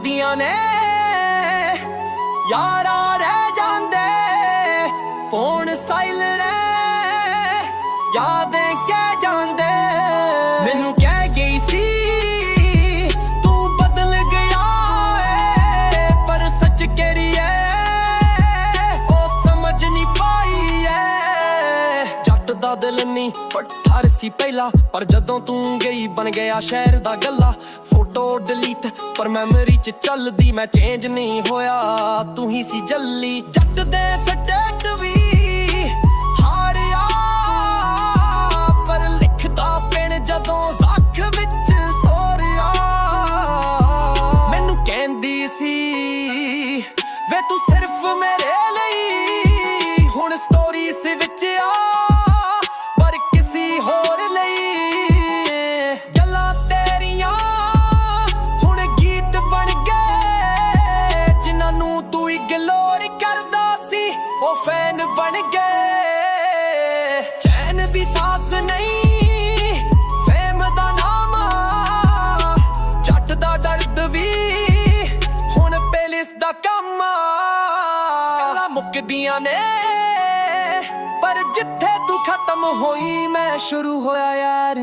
ਮੁੱਕਦੀਆਂ ਨੇ यारा रह जांदे फोन साइलेंट यादें कह जांदे मैनू कह गई सी तू बदल गया है पर सच केरी है ओ समझ नहीं पाई है जट दा दिल नहीं पठार सी पहला पर जदों तू गई बन गया शहर दा गल्ला फोटो डिलीट पर मैमरी च चलदी मैं चेंज नहीं होया तू ही सी जल्ली जट दे सटक भी हारिया पर लिखदा पिण जदों ज़ख विच सोरिया मैनू कहंदी सी वे तू सिर्फ मेरे लई हुण स्टोरीज विच आ पर किसी होर लई गल्लां तेरियां हुण गीत बन गए जिन्हां नूं तू इग्नोर करदा सी ओ फैन बन गए चैन दी सांस नहीं फेम दा नाम जट दा दर्द भी हुण पेलिस दा कम गल्लां मुकदियां ने पर जिथे तू खत्म होई मैं शुरू होया यार